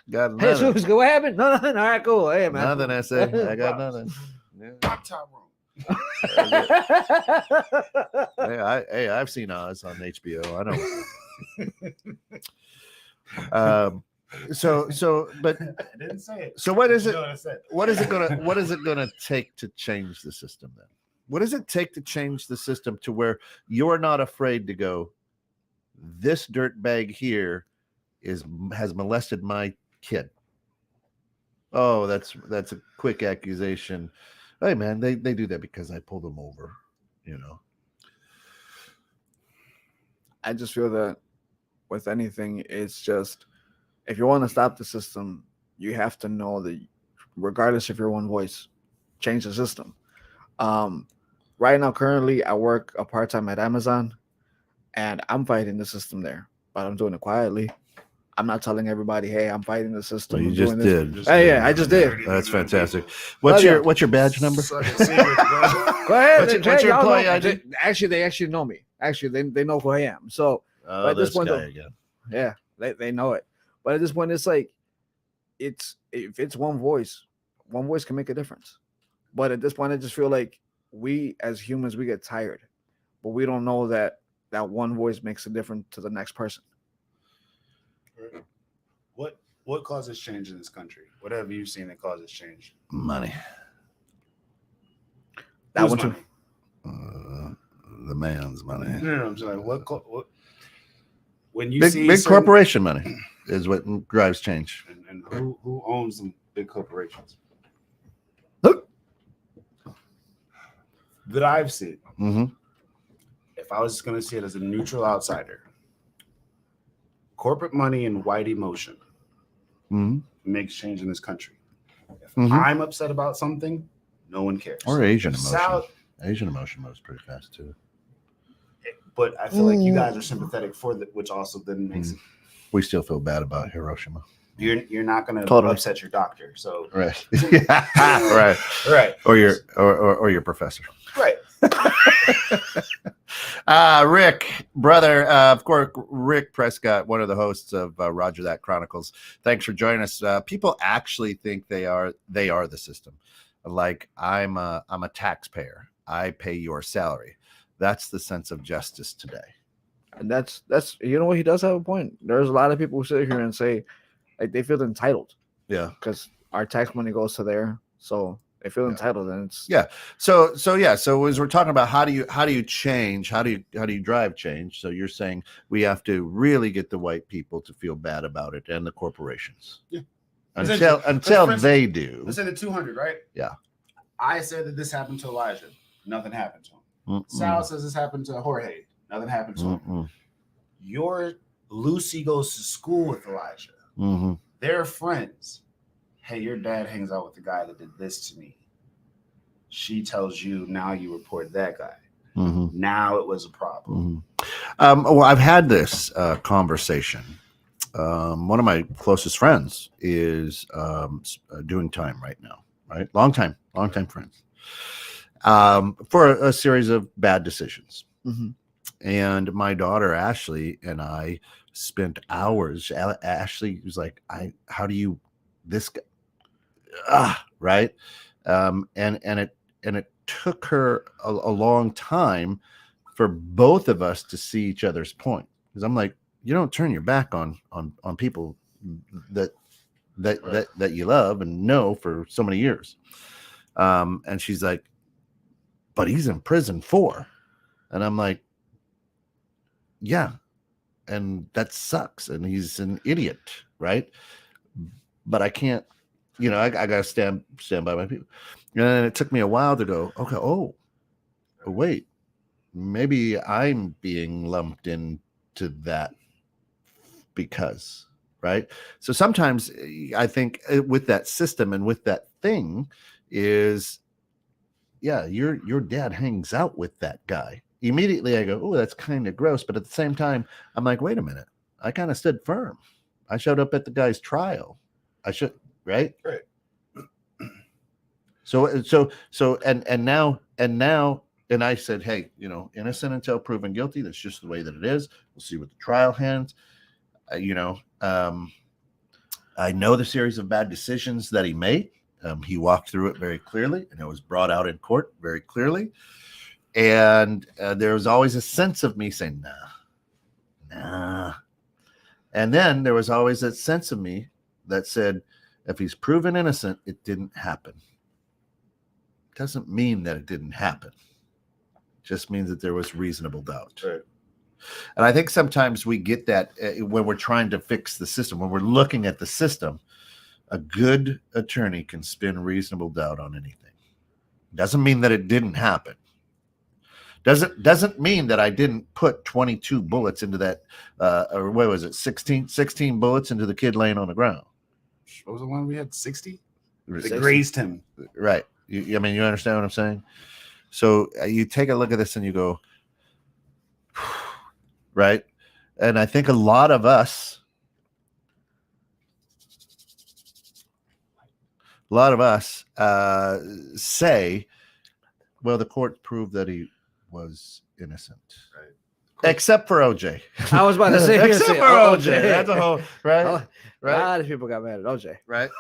Got Hey, nothing. so what happened? Nothing. All right, cool. Hey, man. Nothing. I say. I got nothing. Yeah. I'm Tyrone. Hey, I've seen Oz on HBO. I know. But I didn't say it. So what is it? What What is it gonna take to change the system then? What does it take to change the system to where you're not afraid to go, this dirtbag here has molested my kid? Oh, that's a quick accusation. Hey man, they do that because I pulled them over, I just feel that with anything, it's just if you want to stop the system, you have to know that regardless of your one voice, change the system. Right now, currently, I work a part-time at Amazon, and I'm fighting the system there, but I'm doing it quietly. I'm not telling everybody, "Hey, I'm fighting the system." Well, you just did. Yeah, I just did. That's fantastic. What's your badge number? Go ahead. What's your employee ID? They actually know me. Actually, they know who I am. So Oh, at this this point, guy though, again. yeah, they know it. But at this point, it's like if it's one voice can make a difference. But at this point, I just feel like we as humans we get tired, but we don't know that one voice makes a difference to the next person. What causes change in this country? What have you seen that causes change? Money. That Whose one too. money? The man's money. No, I'm just like, what when you Big see big certain- corporation money is what drives change. and who owns them big corporations? Look. That I've seen. Mm-hmm. If I was just going to see it as a neutral outsider, corporate money and white emotion Mm-hmm. makes change in this country. If Mhm. I'm upset about something, no one cares. Or Asian emotion. South, Asian emotion moves pretty fast too. but I feel like you guys are sympathetic for that, which also then makes it. We still feel bad about Hiroshima. You're not going to Totally. upset your doctor, so Right. Right. right, Or your professor. right. Rick, brother, of course, Rick Prescott, one of the hosts of Roger That Chronicles. Thanks for joining us. People actually think they are the system. Like I'm a taxpayer. I pay your salary. That's the sense of justice today. And that's you know what, he does have a point. There's a lot of people who sit here and say like they feel entitled Yeah. because our tax money goes to there, so they feel entitled, and it's So as we're talking about how do you change, how do you drive change? So you're saying we have to really get the white people to feel bad about it and the corporations. Yeah. Until For instance, they do. Let's say the 200, right? Yeah. I said that this happened to Elijah. Nothing happened to him. Mm-mm. Sal says this happened to Jorge. Nothing happened to him. Mm-mm. Your Lucy goes to school with Elijah. Mm-hmm. They're friends. Hey, your dad hangs out with the guy that did this to me. She tells you, now you report that guy. Mm-hmm. Now it was a problem. Mm-hmm. Well, I've had this conversation. One of my closest friends is doing time right now, right? Long time friends, for a series of bad decisions. Mhm. And my daughter, Ashley, and I spent hours. Ashley was like, how do you, this guy, right? And it took her a long time for both of us to see each other's point. Because I'm like, you don't turn your back on people that you love and know for so many years. And she's like, but he's in prison for, and I'm like, yeah, and that sucks, and he's an idiot, right? But I can't, I gotta stand by my people. And it took me a while to go, okay, wait, maybe I'm being lumped into that because, right? So sometimes I think with that system and with that thing is, yeah, your dad hangs out with that guy. Immediately I go, oh, that's kind of gross. But at the same time, I'm like, wait a minute. I kind of stood firm. I showed up at the guy's trial. I should, right? Right. So now, and I said, hey, innocent until proven guilty. That's just the way that it is. We'll see what the trial hands. I know the series of bad decisions that he made. He walked through it very clearly, and it was brought out in court very clearly. And there was always a sense of me saying, nah. And then there was always that sense of me that said, if he's proven innocent, it didn't happen. Doesn't mean that it didn't happen. Just means that there was reasonable doubt. Right. And I think sometimes we get that when we're trying to fix the system, when we're looking at the system, a good attorney can spin reasonable doubt on anything. Doesn't mean that it didn't happen. Doesn't mean that I didn't put 22 bullets into that, or what was it, 16 bullets into the kid laying on the ground. What was the one we had? 60? They 60. grazed him. Right. You understand what I'm saying? So you take a look at this and you go, right? And I think a lot of us say, well, the court proved that he was innocent. Right. Except for OJ. I was about to say, Except for OJ. That's a whole right. A Right. lot of people got mad at OJ. Right.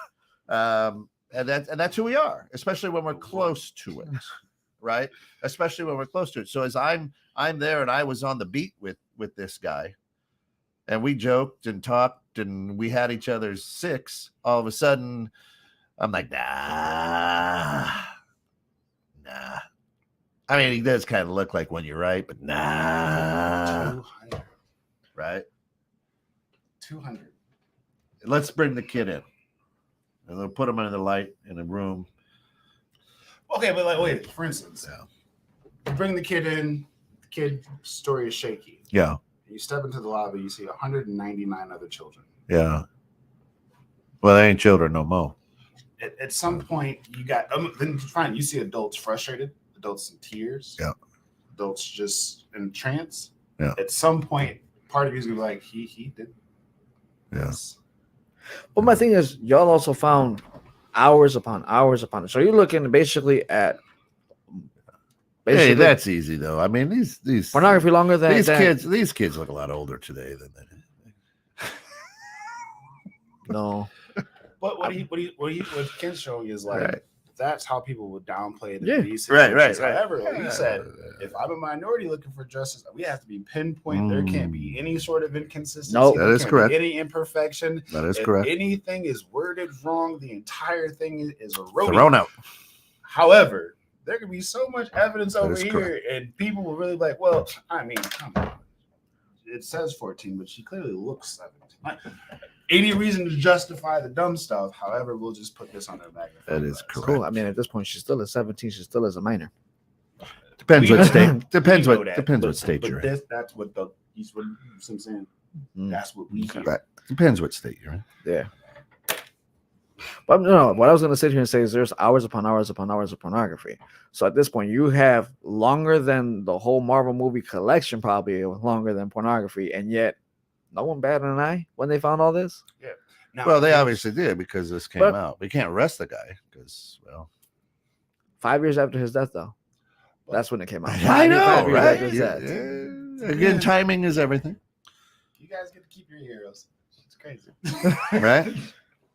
And that's who we are, especially when we're close to it. Right. Especially when we're close to it. So as I'm there and I was on the beat with this guy, and we joked and talked and we had each other's six, all of a sudden I'm like, nah. I mean, he does kind of look like one, you're right, but nah. 200. Right. 200. Let's bring the kid in. And they'll put him under the light in a room. Okay, but like, wait, for instance, you bring the kid in, the kid's story is shaky. Yeah. You step into the lobby, you see 199 other children. Yeah. Well, they ain't children no more. At some point, you got, then fine, you see adults frustrated, adults in tears. Yeah. Adults just in trance. Yeah. At some point, part of you is going to be like, he did. Yes. But my thing is, y'all also found hours upon hours upon it. So you're looking basically at Hey, that's easy though. I mean, these pornography longer than these kids look a lot older today than they did. No. But what Ken showing is like, Right. that's how people would downplay the Yeah. these Right. situations. However, like you said, if I'm a minority looking for justice, we have to be pinpoint. There can't be any sort of inconsistency. Nope. That There is can't correct. be any imperfection. That is If correct. anything is worded wrong, the entire thing is eroded. Thrown out. However, there could be so much evidence That over is here, correct. and people will really be like, well, I mean, come on. It says 14, but she clearly looks 17. Any reason to justify the dumb stuff. However, we'll just put this on their magnifying That is glass. correct. Cool. I mean, at this point, she's still at 17. She still is a minor. Depends We what know- state. Depends We know what that, depends but- what state but you're in. That's what he's what I'm saying. Mm. That's what we hear. Right. Depends what state you're in. Yeah. But no, what I was going to sit here and say is there's hours upon hours upon hours of pornography. So at this point, you have longer than the whole Marvel movie collection, probably longer than pornography, and yet no one batted an eye when they found all this. Now, Well, they here's- obviously did because this came But- out. We can't arrest the guy because, well, 5 years after his death, though. That's when it came out. I know, 5 years right? after his death. Yeah. Again, timing is everything, You guys get to keep your heroes. It's crazy. right?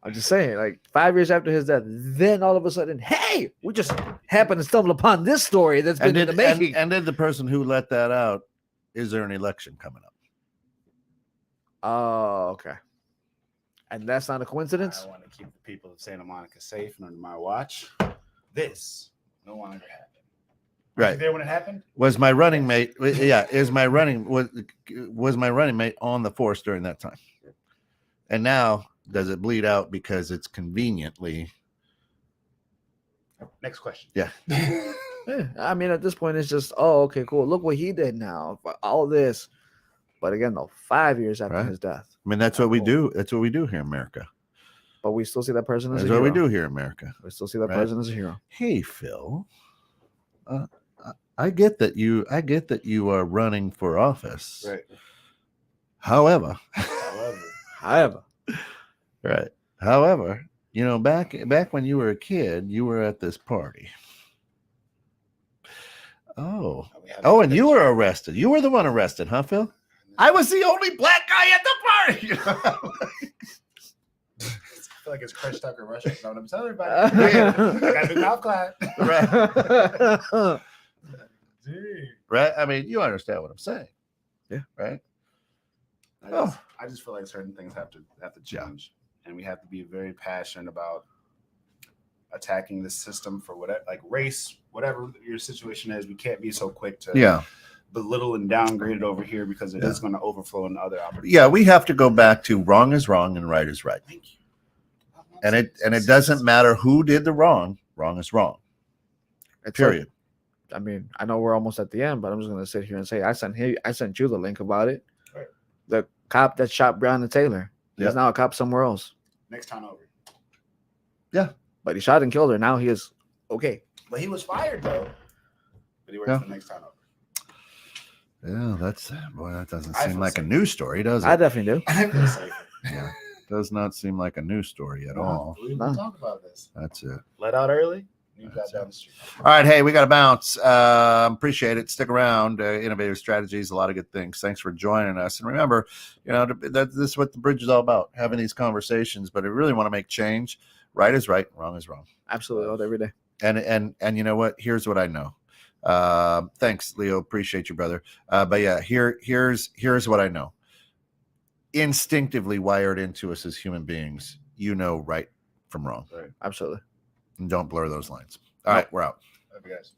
I'm just saying, like 5 years after his death, then all of a sudden, hey, we just happened to stumble upon this story that's been in the making. And then the person who let that out, is there an election coming up? Oh, okay. And that's not a coincidence? I want to keep the people of Santa Monica safe and under my watch. This no longer happened. Were you Right. there when it happened? Was my running mate? Yeah, was my running mate on the force during that time? And now, does it bleed out because it's conveniently? Next question. Yeah. Yeah, I mean, at this point, it's just, oh, okay, cool. Look what he did now. All this. But again, though, 5 years after Right. his death. I mean, that's what we do. That's what we do here in America. But we still see that person as That's a what hero. we do here in America. We still see that Right. person as a hero. Hey, Phil. I get that you are running for office. Right. However, However, right. However, you know, back when you were a kid, you were at this party. Oh, and you were arrested. You were the one arrested, huh, Phil? I was the only black guy at the party. I feel like it's Chris Tucker Russia. Know what I'm telling everybody? I got the mouth clap. Right. Dude. Right. I mean, you understand what I'm saying. Yeah. Right. I just feel like certain things have to change, and we have to be very passionate about attacking the system for whatever, like race, whatever your situation is. We can't be so quick to belittle and downgrade it over here because it is going to overflow into other opportunities. Yeah, we have to go back to wrong is wrong and right is right. Thank you. And it doesn't matter who did the wrong. Wrong is wrong. It's Period. like, I mean, I know we're almost at the end, but I'm just gonna sit here and say I sent you the link about it. Right. The cop that shot Breonna Taylor. He's Yep. now a cop somewhere else. Next time over. But he shot and killed her. Now he is okay. But he was fired though. But he works Yeah. the next time over. Yeah, that doesn't I seem feel like a safe. news story, does I it? definitely do. I feel safer. Yeah. Does not seem like a news story at all. We No. talk about this. That's it. Let out early. Leave that down the street. All right, hey, we got to bounce. Appreciate it. Stick around. Innovative strategies, a lot of good things. Thanks for joining us. And remember, this is what the bridge is all about: having these conversations. But I really want to make change. Right is right, wrong is wrong. Absolutely, all day, every day. And you know what? Here's what I know. Thanks, Leo. Appreciate you, brother. But yeah, here's what I know. Instinctively wired into us as human beings, right from wrong. Right. Absolutely. And don't blur those lines. All right, we're out. Love you guys.